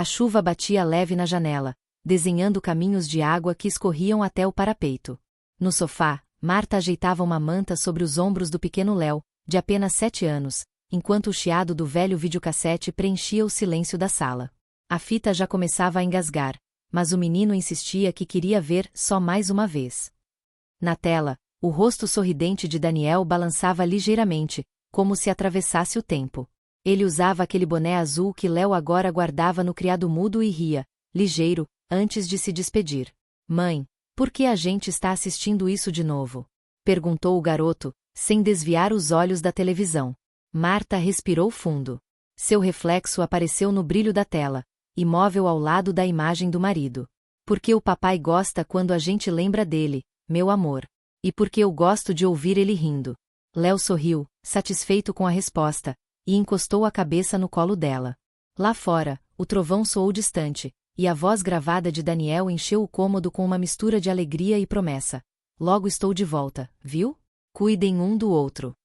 A chuva batia leve na janela, desenhando caminhos de água que escorriam até o parapeito. No sofá, Marta ajeitava uma manta sobre os ombros do pequeno Léo, de apenas 7 anos, enquanto o chiado do velho videocassete preenchia o silêncio da sala. A fita já começava a engasgar, mas o menino insistia que queria ver só mais uma vez. Na tela, o rosto sorridente de Daniel balançava ligeiramente, como se atravessasse o tempo. Ele usava aquele boné azul que Léo agora guardava no criado mudo e ria, ligeiro, antes de se despedir. Mãe, por que a gente está assistindo isso de novo? Perguntou o garoto, sem desviar os olhos da televisão. Marta respirou fundo. Seu reflexo apareceu no brilho da tela, imóvel ao lado da imagem do marido. Porque o papai gosta quando a gente lembra dele, meu amor. E porque eu gosto de ouvir ele rindo. Léo sorriu, satisfeito com a resposta, e encostou a cabeça no colo dela. Lá fora, o trovão soou distante, e a voz gravada de Daniel encheu o cômodo com uma mistura de alegria e promessa. Logo estou de volta, viu? Cuidem um do outro.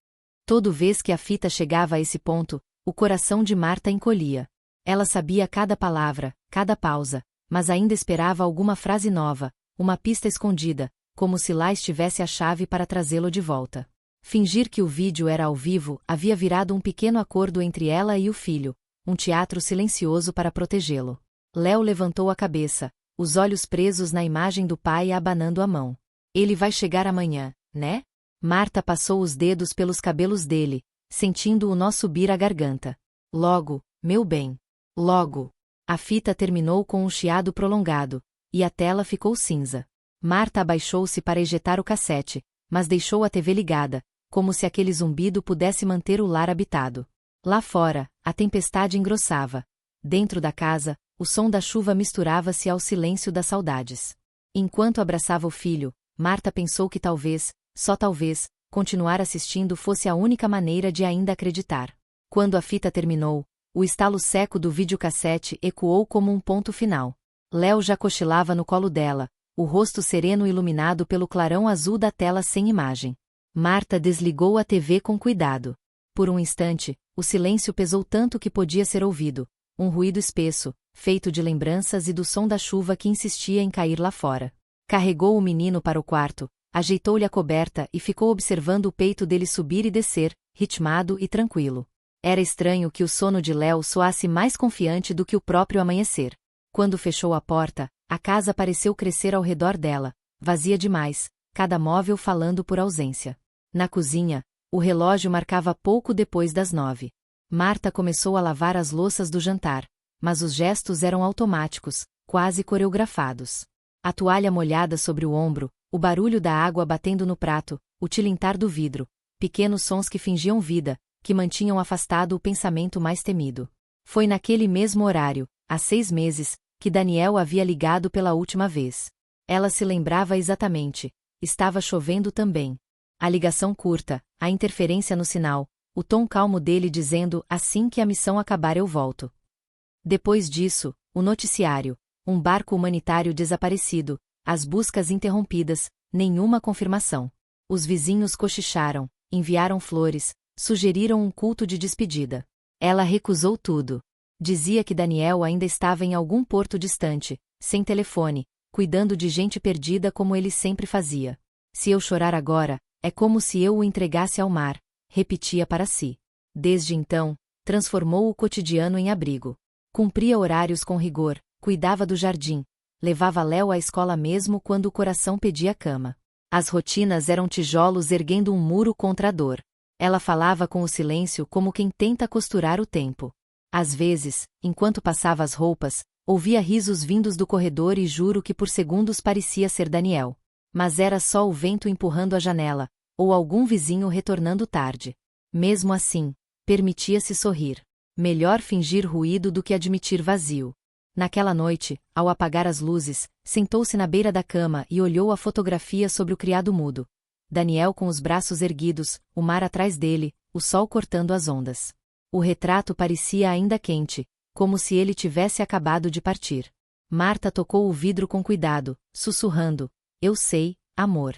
Toda vez que a fita chegava a esse ponto, o coração de Marta encolhia. Ela sabia cada palavra, cada pausa, mas ainda esperava alguma frase nova, uma pista escondida, como se lá estivesse a chave para trazê-lo de volta. Fingir que o vídeo era ao vivo havia virado um pequeno acordo entre ela e o filho, um teatro silencioso para protegê-lo. Léo levantou a cabeça, os olhos presos na imagem do pai abanando a mão. Ele vai chegar amanhã, né? Marta passou os dedos pelos cabelos dele, sentindo o nó subir à garganta. Logo, meu bem. Logo. A fita terminou com um chiado prolongado, e a tela ficou cinza. Marta abaixou-se para ejetar o cassete, mas deixou a TV ligada, como se aquele zumbido pudesse manter o lar habitado. Lá fora, a tempestade engrossava. Dentro da casa, o som da chuva misturava-se ao silêncio das saudades. Enquanto abraçava o filho, Marta pensou que talvez, só talvez, continuar assistindo fosse a única maneira de ainda acreditar. Quando a fita terminou, o estalo seco do videocassete ecoou como um ponto final. Léo já cochilava no colo dela, o rosto sereno iluminado pelo clarão azul da tela sem imagem. Marta desligou a TV com cuidado. Por um instante, o silêncio pesou tanto que podia ser ouvido, um ruído espesso, feito de lembranças e do som da chuva que insistia em cair lá fora. Carregou o menino para o quarto, ajeitou-lhe a coberta e ficou observando o peito dele subir e descer, ritmado e tranquilo. Era estranho que o sono de Léo soasse mais confiante do que o próprio amanhecer. Quando fechou a porta, a casa pareceu crescer ao redor dela, vazia demais, cada móvel falando por ausência. Na cozinha, o relógio marcava pouco depois das 9. Marta começou a lavar as louças do jantar, mas os gestos eram automáticos, quase coreografados. A toalha molhada sobre o ombro, o barulho da água batendo no prato, o tilintar do vidro, pequenos sons que fingiam vida, que mantinham afastado o pensamento mais temido. Foi naquele mesmo horário, há 6 meses, que Daniel havia ligado pela última vez. Ela se lembrava exatamente. Estava chovendo também. A ligação curta, a interferência no sinal, o tom calmo dele dizendo: assim que a missão acabar eu volto. Depois disso, o noticiário, um barco humanitário desaparecido, as buscas interrompidas, nenhuma confirmação. Os vizinhos cochicharam, enviaram flores, sugeriram um culto de despedida. Ela recusou tudo. Dizia que Daniel ainda estava em algum porto distante, sem telefone, cuidando de gente perdida como ele sempre fazia. Se eu chorar agora, é como se eu o entregasse ao mar, repetia para si. Desde então, transformou o cotidiano em abrigo. Cumpria horários com rigor, cuidava do jardim, levava Léo à escola mesmo quando o coração pedia cama. As rotinas eram tijolos erguendo um muro contra a dor. Ela falava com o silêncio como quem tenta costurar o tempo. Às vezes, enquanto passava as roupas, ouvia risos vindos do corredor e juro que por segundos parecia ser Daniel. Mas era só o vento empurrando a janela, ou algum vizinho retornando tarde. Mesmo assim, permitia-se sorrir. Melhor fingir ruído do que admitir vazio. Naquela noite, ao apagar as luzes, sentou-se na beira da cama e olhou a fotografia sobre o criado mudo. Daniel com os braços erguidos, o mar atrás dele, o sol cortando as ondas. O retrato parecia ainda quente, como se ele tivesse acabado de partir. Marta tocou o vidro com cuidado, sussurrando: eu sei, amor.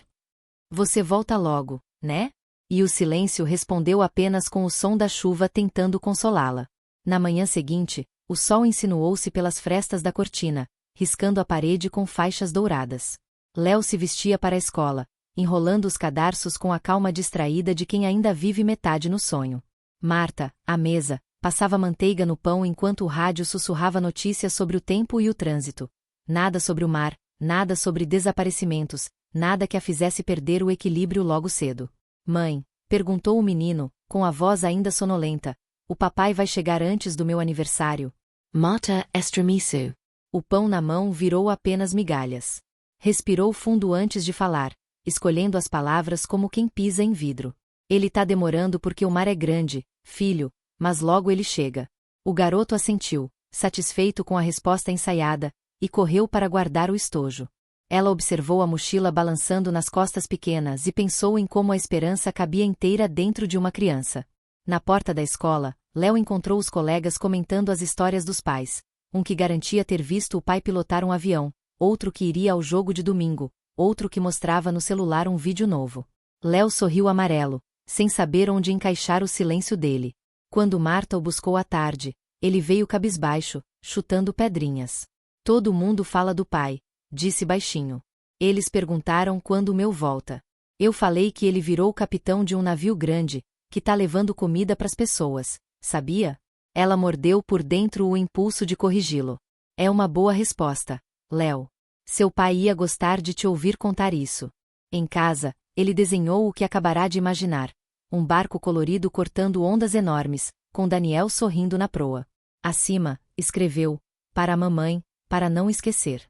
Você volta logo, né? E o silêncio respondeu apenas com o som da chuva tentando consolá-la. Na manhã seguinte, O sol insinuou-se pelas frestas da cortina, riscando a parede com faixas douradas. Léo se vestia para a escola, enrolando os cadarços com a calma distraída de quem ainda vive metade no sonho. Marta, à mesa, passava manteiga no pão enquanto o rádio sussurrava notícias sobre o tempo e o trânsito. Nada sobre o mar, nada sobre desaparecimentos, nada que a fizesse perder o equilíbrio logo cedo. Mãe, perguntou o menino, com a voz ainda sonolenta, o papai vai chegar antes do meu aniversário? Marta estremeçeu. O pão na mão virou apenas migalhas. Respirou fundo antes de falar, escolhendo as palavras como quem pisa em vidro. Ele tá demorando porque o mar é grande, filho, mas logo ele chega. O garoto assentiu, satisfeito com a resposta ensaiada, e correu para guardar o estojo. Ela observou a mochila balançando nas costas pequenas e pensou em como a esperança cabia inteira dentro de uma criança. Na porta da escola, Léo encontrou os colegas comentando as histórias dos pais. Um que garantia ter visto o pai pilotar um avião, outro que iria ao jogo de domingo, outro que mostrava no celular um vídeo novo. Léo sorriu amarelo, sem saber onde encaixar o silêncio dele. Quando Marta o buscou à tarde, ele veio cabisbaixo, chutando pedrinhas. Todo mundo fala do pai, disse baixinho. Eles perguntaram quando o meu volta. Eu falei que ele virou capitão de um navio grande, que tá levando comida pras pessoas, sabia? Ela mordeu por dentro o impulso de corrigi-lo. É uma boa resposta, Léo. Seu pai ia gostar de te ouvir contar isso. Em casa, ele desenhou o que acabará de imaginar. Um barco colorido cortando ondas enormes, com Daniel sorrindo na proa. Acima, escreveu, para a mamãe, para não esquecer.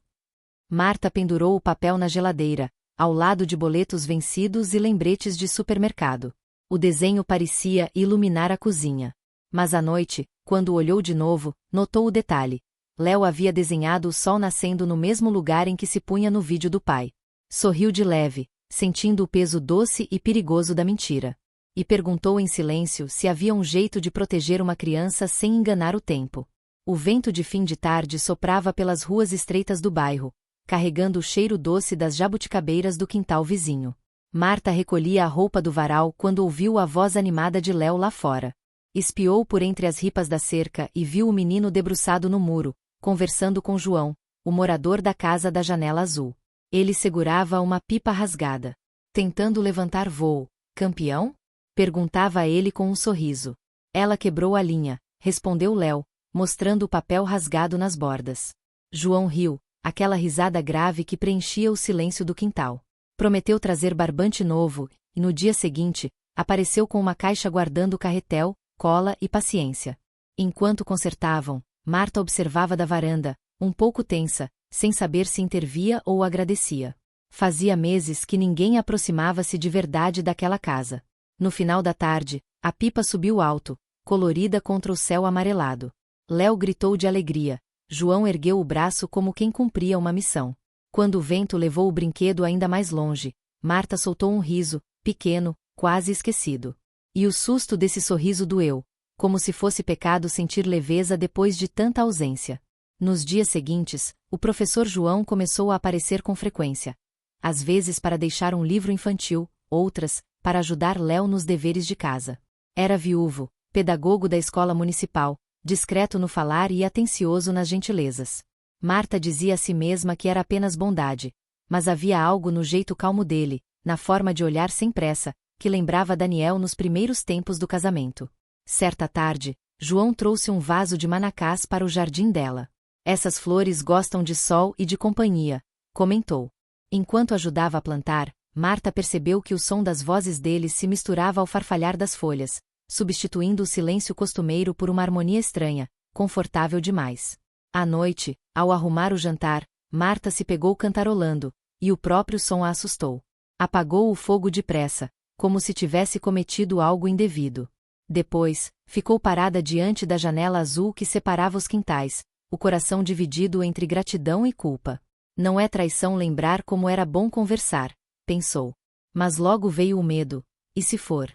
Marta pendurou o papel na geladeira, ao lado de boletos vencidos e lembretes de supermercado. O desenho parecia iluminar a cozinha. Mas à noite, quando olhou de novo, notou o detalhe. Léo havia desenhado o sol nascendo no mesmo lugar em que se punha no vídeo do pai. Sorriu de leve, sentindo o peso doce e perigoso da mentira. E perguntou em silêncio se havia um jeito de proteger uma criança sem enganar o tempo. O vento de fim de tarde soprava pelas ruas estreitas do bairro, carregando o cheiro doce das jabuticabeiras do quintal vizinho. Marta recolhia a roupa do varal quando ouviu a voz animada de Léo lá fora. Espiou por entre as ripas da cerca e viu o menino debruçado no muro, conversando com João, o morador da casa da janela azul. Ele segurava uma pipa rasgada. Tentando levantar voo. Campeão? Perguntava ele com um sorriso. Ela quebrou a linha, respondeu Léo, mostrando o papel rasgado nas bordas. João riu, aquela risada grave que preenchia o silêncio do quintal. Prometeu trazer barbante novo, e no dia seguinte, apareceu com uma caixa guardando carretel, cola e paciência. Enquanto consertavam, Marta observava da varanda, um pouco tensa, sem saber se intervia ou agradecia. Fazia meses que ninguém aproximava-se de verdade daquela casa. No final da tarde, a pipa subiu alto, colorida contra o céu amarelado. Léo gritou de alegria. João ergueu o braço como quem cumpria uma missão. Quando o vento levou o brinquedo ainda mais longe, Marta soltou um riso, pequeno, quase esquecido. E o susto desse sorriso doeu, como se fosse pecado sentir leveza depois de tanta ausência. Nos dias seguintes, o professor João começou a aparecer com frequência. Às vezes para deixar um livro infantil, outras, para ajudar Léo nos deveres de casa. Era viúvo, pedagogo da escola municipal, discreto no falar e atencioso nas gentilezas. Marta dizia a si mesma que era apenas bondade, mas havia algo no jeito calmo dele, na forma de olhar sem pressa, que lembrava Daniel nos primeiros tempos do casamento. Certa tarde, João trouxe um vaso de manacás para o jardim dela. Essas flores gostam de sol e de companhia, comentou. Enquanto ajudava a plantar, Marta percebeu que o som das vozes deles se misturava ao farfalhar das folhas, substituindo o silêncio costumeiro por uma harmonia estranha, confortável demais. À noite, ao arrumar o jantar, Marta se pegou cantarolando, e o próprio som a assustou. Apagou o fogo depressa, como se tivesse cometido algo indevido. Depois, ficou parada diante da janela azul que separava os quintais, o coração dividido entre gratidão e culpa. Não é traição lembrar como era bom conversar, pensou. Mas logo veio o medo, e se for?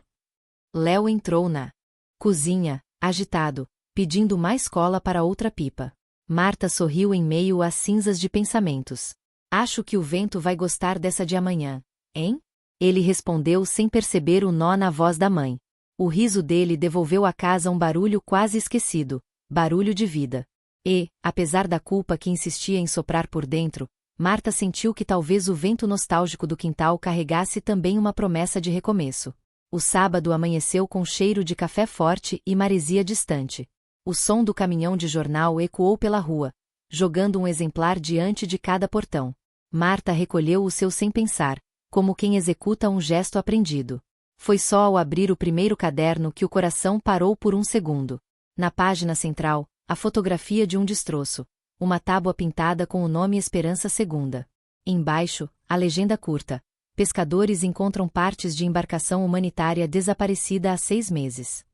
Léo entrou na cozinha, agitado, pedindo mais cola para outra pipa. Marta sorriu em meio às cinzas de pensamentos. Acho que o vento vai gostar dessa de amanhã, hein? Ele respondeu sem perceber o nó na voz da mãe. O riso dele devolveu à casa um barulho quase esquecido, barulho de vida. E, apesar da culpa que insistia em soprar por dentro, Marta sentiu que talvez o vento nostálgico do quintal carregasse também uma promessa de recomeço. O sábado amanheceu com cheiro de café forte e maresia distante. O som do caminhão de jornal ecoou pela rua, jogando um exemplar diante de cada portão. Marta recolheu o seu sem pensar, como quem executa um gesto aprendido. Foi só ao abrir o primeiro caderno que o coração parou por um segundo. Na página central, a fotografia de um destroço, uma tábua pintada com o nome Esperança Segunda. Embaixo, a legenda curta: pescadores encontram partes de embarcação humanitária desaparecida há 6 meses.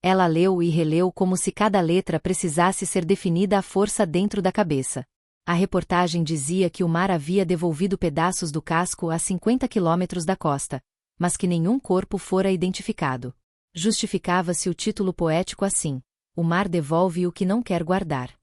Ela leu e releu como se cada letra precisasse ser definida à força dentro da cabeça. A reportagem dizia que o mar havia devolvido pedaços do casco a 50 quilômetros da costa, mas que nenhum corpo fora identificado. Justificava-se o título poético assim: o mar devolve o que não quer guardar.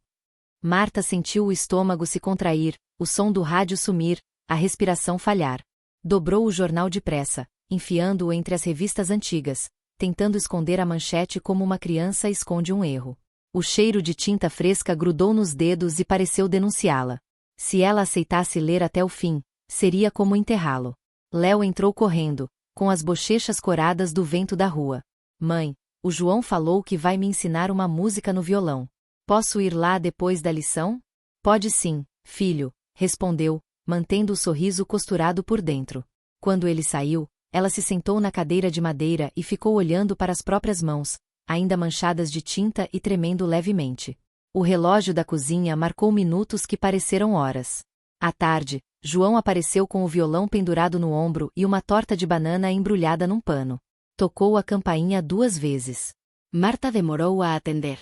Marta sentiu o estômago se contrair, o som do rádio sumir, a respiração falhar. Dobrou o jornal depressa, enfiando-o entre as revistas antigas, tentando esconder a manchete como uma criança esconde um erro. O cheiro de tinta fresca grudou nos dedos e pareceu denunciá-la. Se ela aceitasse ler até o fim, seria como enterrá-lo. Léo entrou correndo, com as bochechas coradas do vento da rua. Mãe, o João falou que vai me ensinar uma música no violão. Posso ir lá depois da lição? Pode sim, filho, respondeu, mantendo o sorriso costurado por dentro. Quando ele saiu, ela se sentou na cadeira de madeira e ficou olhando para as próprias mãos, ainda manchadas de tinta e tremendo levemente. O relógio da cozinha marcou minutos que pareceram horas. À tarde, João apareceu com o violão pendurado no ombro e uma torta de banana embrulhada num pano. Tocou a campainha 2 vezes. Marta demorou a atender.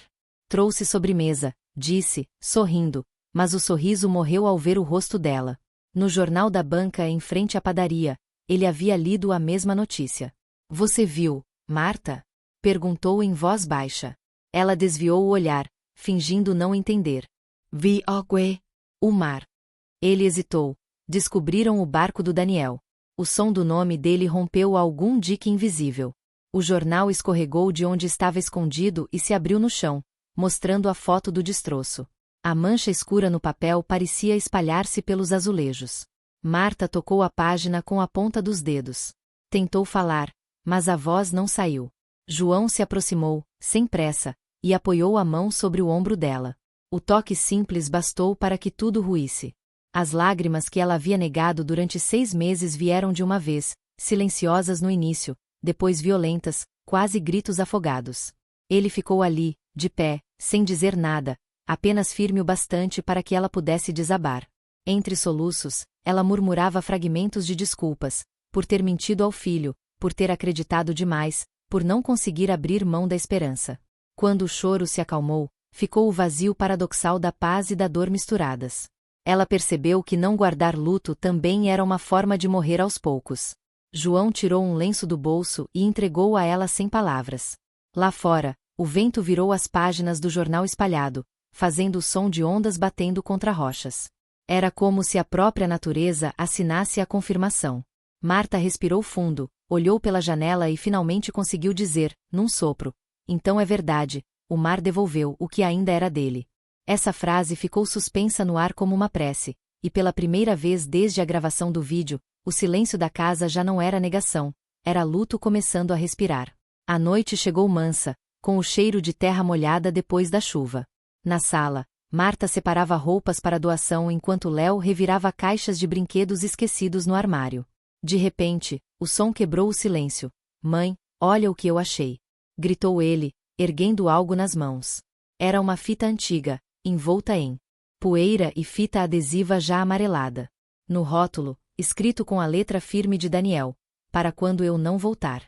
Trouxe sobremesa, disse, sorrindo, mas o sorriso morreu ao ver o rosto dela. No jornal da banca em frente à padaria, ele havia lido a mesma notícia. Você viu, Marta? Perguntou em voz baixa. Ela desviou o olhar, fingindo não entender. Vi o mar. Ele hesitou. Descobriram o barco do Daniel. O som do nome dele rompeu algum dique invisível. O jornal escorregou de onde estava escondido e se abriu no chão, mostrando a foto do destroço. A mancha escura no papel parecia espalhar-se pelos azulejos. Marta tocou a página com a ponta dos dedos. Tentou falar, mas a voz não saiu. João se aproximou, sem pressa, e apoiou a mão sobre o ombro dela. O toque simples bastou para que tudo ruísse. As lágrimas que ela havia negado durante 6 meses vieram de uma vez, silenciosas no início, depois violentas, quase gritos afogados. Ele ficou ali, de pé, sem dizer nada, apenas firme o bastante para que ela pudesse desabar. Entre soluços, ela murmurava fragmentos de desculpas, por ter mentido ao filho, por ter acreditado demais, por não conseguir abrir mão da esperança. Quando o choro se acalmou, ficou o vazio paradoxal da paz e da dor misturadas. Ela percebeu que não guardar luto também era uma forma de morrer aos poucos. João tirou um lenço do bolso e entregou-o a ela sem palavras. Lá fora, o vento virou as páginas do jornal espalhado, fazendo o som de ondas batendo contra rochas. Era como se a própria natureza assinasse a confirmação. Marta respirou fundo, olhou pela janela e finalmente conseguiu dizer, num sopro: então é verdade, o mar devolveu o que ainda era dele. Essa frase ficou suspensa no ar como uma prece, e pela primeira vez desde a gravação do vídeo, o silêncio da casa já não era negação, era luto começando a respirar. A noite chegou mansa, com o cheiro de terra molhada depois da chuva. Na sala, Marta separava roupas para doação enquanto Léo revirava caixas de brinquedos esquecidos no armário. De repente, o som quebrou o silêncio. Mãe, olha o que eu achei! Gritou ele, erguendo algo nas mãos. Era uma fita antiga, envolta em poeira e fita adesiva já amarelada. No rótulo, escrito com a letra firme de Daniel: para quando eu não voltar.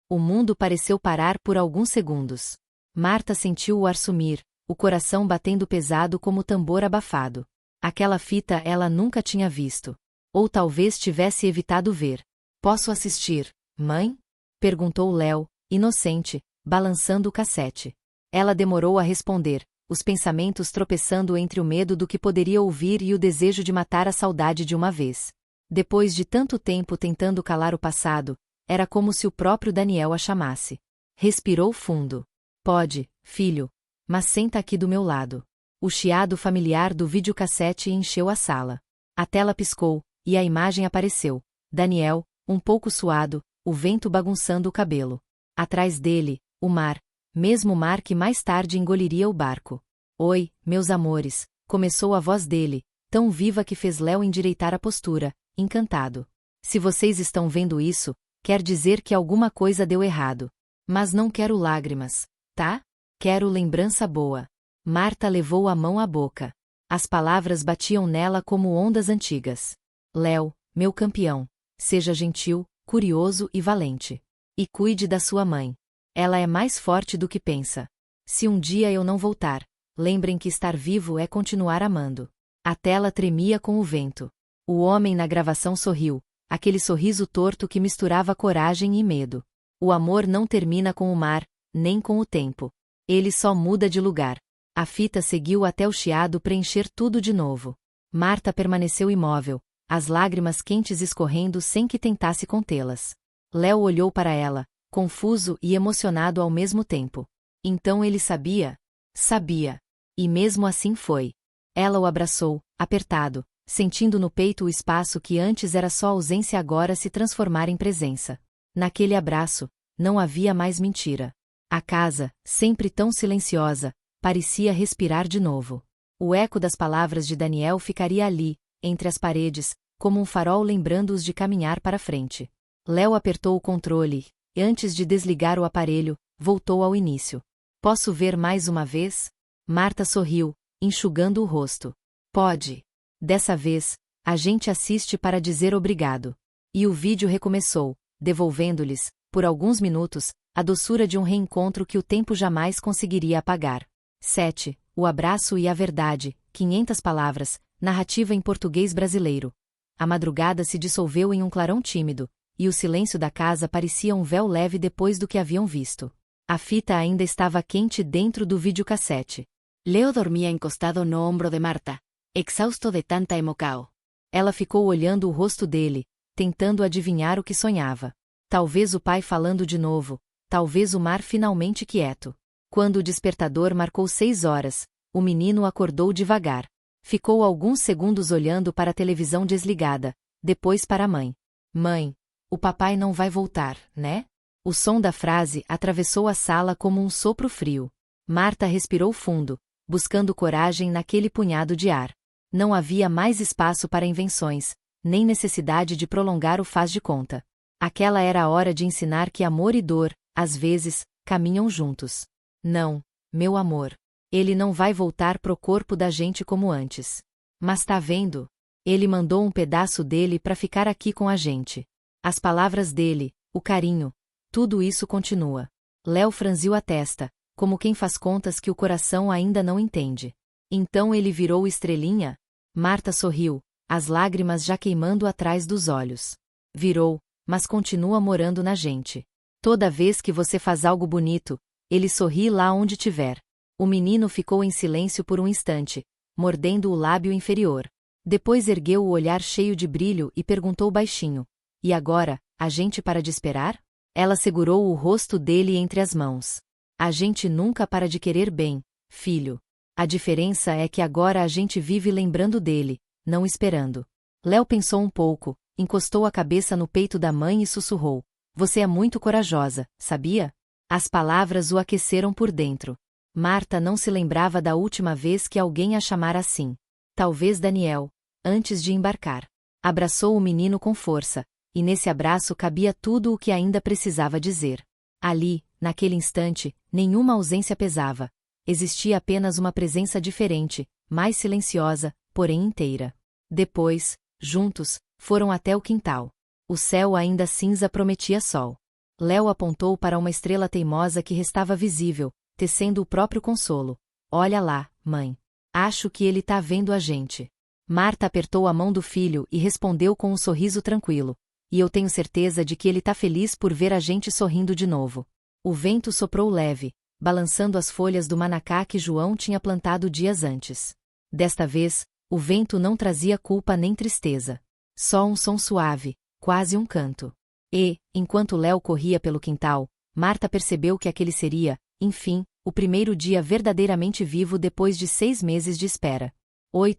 O mundo pareceu parar por alguns segundos. Marta sentiu o ar sumir, o coração batendo pesado como tambor abafado. Aquela fita ela nunca tinha visto. Ou talvez tivesse evitado ver. Posso assistir, mãe? Perguntou Léo, inocente, balançando o cassete. Ela demorou a responder, os pensamentos tropeçando entre o medo do que poderia ouvir e o desejo de matar a saudade de uma vez. Depois de tanto tempo tentando calar o passado, era como se o próprio Daniel a chamasse. Respirou fundo. Pode, filho, mas senta aqui do meu lado. O chiado familiar do videocassete encheu a sala. A tela piscou, e a imagem apareceu. Daniel, um pouco suado, o vento bagunçando o cabelo. Atrás dele, o mar, mesmo o mar que mais tarde engoliria o barco. Oi, meus amores, começou a voz dele, tão viva que fez Léo endireitar a postura, encantado. Se vocês estão vendo isso, quer dizer que alguma coisa deu errado. Mas não quero lágrimas, tá? Quero lembrança boa. Marta levou a mão à boca. As palavras batiam nela como ondas antigas. Léo, meu campeão, seja gentil, curioso e valente. E cuide da sua mãe. Ela é mais forte do que pensa. Se um dia eu não voltar, lembrem que estar vivo é continuar amando. A tela tremia com o vento. O homem na gravação sorriu, aquele sorriso torto que misturava coragem e medo. O amor não termina com o mar, nem com o tempo. Ele só muda de lugar. A fita seguiu até o chiado preencher tudo de novo. Marta permaneceu imóvel, as lágrimas quentes escorrendo sem que tentasse contê-las. Léo olhou para ela, confuso e emocionado ao mesmo tempo. Então ele sabia? Sabia. E mesmo assim foi. Ela o abraçou, apertado, sentindo no peito o espaço que antes era só ausência agora se transformar em presença. Naquele abraço, não havia mais mentira. A casa, sempre tão silenciosa, parecia respirar de novo. O eco das palavras de Daniel ficaria ali, entre as paredes, como um farol lembrando-os de caminhar para frente. Léo apertou o controle, e antes de desligar o aparelho, voltou ao início. Posso ver mais uma vez? Marta sorriu, enxugando o rosto. Pode. Dessa vez, a gente assiste para dizer obrigado. E o vídeo recomeçou, devolvendo-lhes, por alguns minutos, a doçura de um reencontro que o tempo jamais conseguiria apagar. 7. O abraço e a verdade, 500 palavras, narrativa em português brasileiro. A madrugada se dissolveu em um clarão tímido, e o silêncio da casa parecia um véu leve depois do que haviam visto. A fita ainda estava quente dentro do videocassete. Leo dormía encostado no hombro de Marta, exausto de tanta emoção. Ela ficou olhando o rosto dele, tentando adivinhar o que sonhava. Talvez o pai falando de novo, talvez o mar finalmente quieto. Quando o despertador marcou 6 horas, o menino acordou devagar. Ficou alguns segundos olhando para a televisão desligada, depois para a mãe. Mãe, o papai não vai voltar, né? O som da frase atravessou a sala como um sopro frio. Marta respirou fundo, buscando coragem naquele punhado de ar. Não havia mais espaço para invenções, nem necessidade de prolongar o faz de conta. Aquela era a hora de ensinar que amor e dor, às vezes, caminham juntos. Não, meu amor. Ele não vai voltar pro corpo da gente como antes. Mas tá vendo? Ele mandou um pedaço dele para ficar aqui com a gente. As palavras dele, o carinho, tudo isso continua. Léo franziu a testa, como quem faz contas que o coração ainda não entende. Então ele virou estrelinha? Marta sorriu, as lágrimas já queimando atrás dos olhos. Virou, mas continua morando na gente. Toda vez que você faz algo bonito, ele sorri lá onde tiver. O menino ficou em silêncio por um instante, mordendo o lábio inferior. Depois ergueu o olhar cheio de brilho e perguntou baixinho: e agora, a gente para de esperar? Ela segurou o rosto dele entre as mãos. A gente nunca para de querer bem, filho. A diferença é que agora a gente vive lembrando dele, não esperando. Léo pensou um pouco, encostou a cabeça no peito da mãe e sussurrou: você é muito corajosa, sabia? As palavras o aqueceram por dentro. Marta não se lembrava da última vez que alguém a chamara assim. Talvez Daniel, antes de embarcar. Abraçou o menino com força, e nesse abraço cabia tudo o que ainda precisava dizer. Ali, naquele instante, nenhuma ausência pesava. Existia apenas uma presença diferente, mais silenciosa, porém inteira. Depois, juntos, foram até o quintal. O céu ainda cinza prometia sol. Léo apontou para uma estrela teimosa que restava visível, tecendo o próprio consolo. Olha lá, mãe. Acho que ele tá vendo a gente. Marta apertou a mão do filho e respondeu com um sorriso tranquilo. E eu tenho certeza de que ele tá feliz por ver a gente sorrindo de novo. O vento soprou leve, balançando as folhas do manacá que João tinha plantado dias antes. Desta vez, o vento não trazia culpa nem tristeza. Só um som suave, quase um canto. E, enquanto Léo corria pelo quintal, Marta percebeu que aquele seria, enfim, O primeiro dia verdadeiramente vivo depois de 6 meses de espera.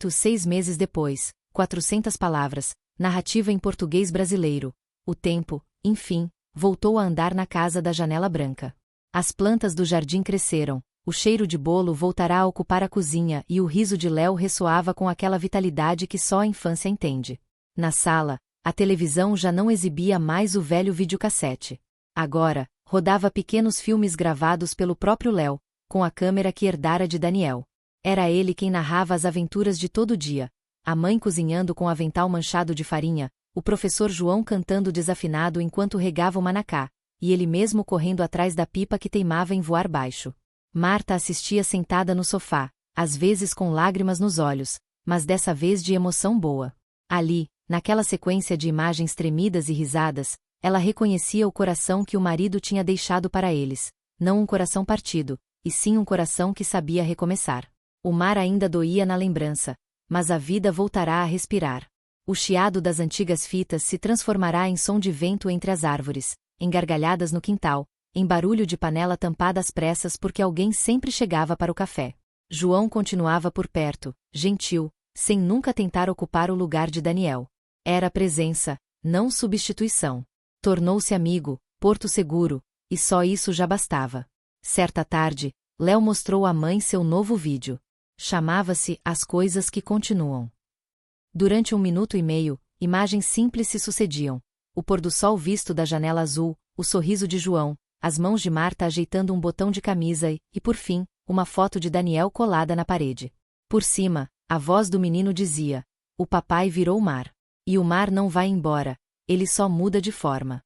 6 meses depois, 400 palavras, narrativa em português brasileiro. O tempo, enfim, voltou a andar na casa da janela branca. As plantas do jardim cresceram, o cheiro de bolo voltará a ocupar a cozinha e o riso de Léo ressoava com aquela vitalidade que só a infância entende. Na sala, a televisão já não exibia mais o velho videocassete. Agora, rodava pequenos filmes gravados pelo próprio Léo, com a câmera que herdara de Daniel. Era ele quem narrava as aventuras de todo dia, a mãe cozinhando com avental manchado de farinha, o professor João cantando desafinado enquanto regava o manacá, e ele mesmo correndo atrás da pipa que teimava em voar baixo. Marta assistia sentada no sofá, às vezes com lágrimas nos olhos, mas dessa vez de emoção boa. Ali, naquela sequência de imagens tremidas e risadas, ela reconhecia o coração que o marido tinha deixado para eles, não um coração partido, e sim um coração que sabia recomeçar. O mar ainda doía na lembrança, mas a vida voltará a respirar. O chiado das antigas fitas se transformará em som de vento entre as árvores, em gargalhadas no quintal, em barulho de panela tampada às pressas porque alguém sempre chegava para o café. João continuava por perto, gentil, sem nunca tentar ocupar o lugar de Daniel. Era presença, não substituição. Tornou-se amigo, porto seguro, e só isso já bastava. Certa tarde, Léo mostrou à mãe seu novo vídeo. Chamava-se As Coisas que Continuam. Durante 1 minuto e meio, imagens simples se sucediam. O pôr do sol visto da janela azul, o sorriso de João, as mãos de Marta ajeitando um botão de camisa e, por fim, uma foto de Daniel colada na parede. Por cima, a voz do menino dizia: "O papai virou mar. E o mar não vai embora, ele só muda de forma."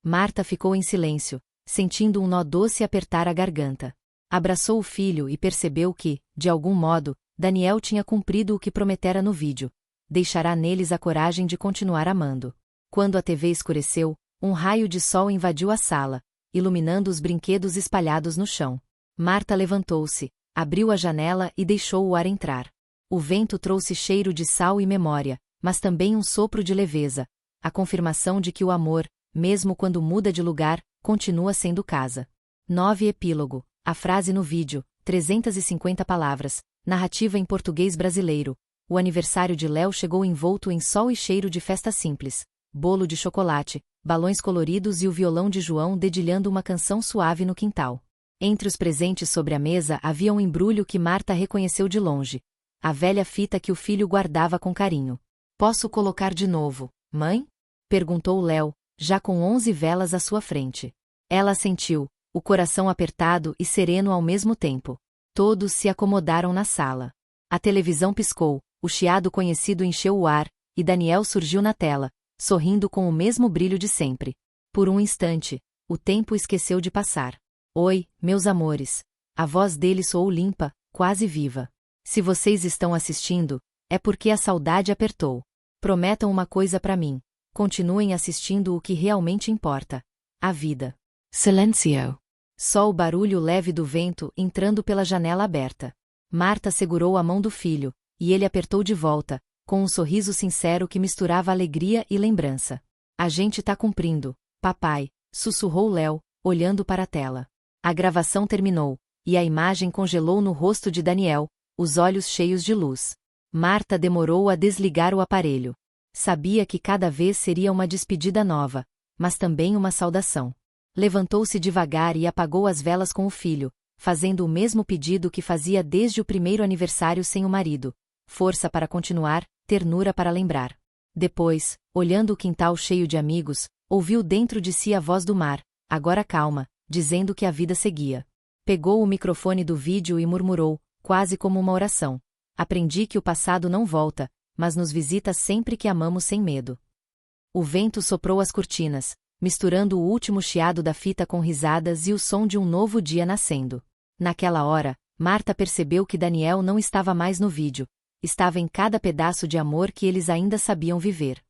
Marta ficou em silêncio, sentindo um nó doce apertar a garganta. Abraçou o filho e percebeu que, de algum modo, Daniel tinha cumprido o que prometera no vídeo. Deixará neles a coragem de continuar amando. Quando a TV escureceu, um raio de sol invadiu a sala, iluminando os brinquedos espalhados no chão. Marta levantou-se, abriu a janela e deixou o ar entrar. O vento trouxe cheiro de sal e memória, mas também um sopro de leveza, a confirmação de que o amor, mesmo quando muda de lugar, continua sendo casa. 9 Epílogo. A frase no vídeo, 350 palavras, narrativa em português brasileiro. O aniversário de Léo chegou envolto em sol e cheiro de festa simples. Bolo de chocolate, balões coloridos e o violão de João dedilhando uma canção suave no quintal. Entre os presentes sobre a mesa havia um embrulho que Marta reconheceu de longe. A velha fita que o filho guardava com carinho. "Posso colocar de novo, mãe?" perguntou Léo, já com 11 velas à sua frente. Ela assentiu, o coração apertado e sereno ao mesmo tempo. Todos se acomodaram na sala. A televisão piscou, o chiado conhecido encheu o ar, e Daniel surgiu na tela, sorrindo com o mesmo brilho de sempre. Por um instante, o tempo esqueceu de passar. "Oi, meus amores." A voz dele soou limpa, quase viva. "Se vocês estão assistindo, é porque a saudade apertou. Prometam uma coisa pra mim. Continuem assistindo o que realmente importa. A vida." Silencio. Só o barulho leve do vento entrando pela janela aberta. Marta segurou a mão do filho, e ele apertou de volta, com um sorriso sincero que misturava alegria e lembrança. "A gente tá cumprindo, papai", sussurrou Léo, olhando para a tela. A gravação terminou, e a imagem congelou no rosto de Daniel, os olhos cheios de luz. Marta demorou a desligar o aparelho. Sabia que cada vez seria uma despedida nova, mas também uma saudação. Levantou-se devagar e apagou as velas com o filho, fazendo o mesmo pedido que fazia desde o primeiro aniversário sem o marido: força para continuar, ternura para lembrar. Depois, olhando o quintal cheio de amigos, ouviu dentro de si a voz do mar, agora calma, dizendo que a vida seguia. Pegou o microfone do vídeo e murmurou, quase como uma oração: "Aprendi que o passado não volta, mas nos visita sempre que amamos sem medo." O vento soprou as cortinas, misturando o último chiado da fita com risadas e o som de um novo dia nascendo. Naquela hora, Marta percebeu que Daniel não estava mais no vídeo, estava em cada pedaço de amor que eles ainda sabiam viver.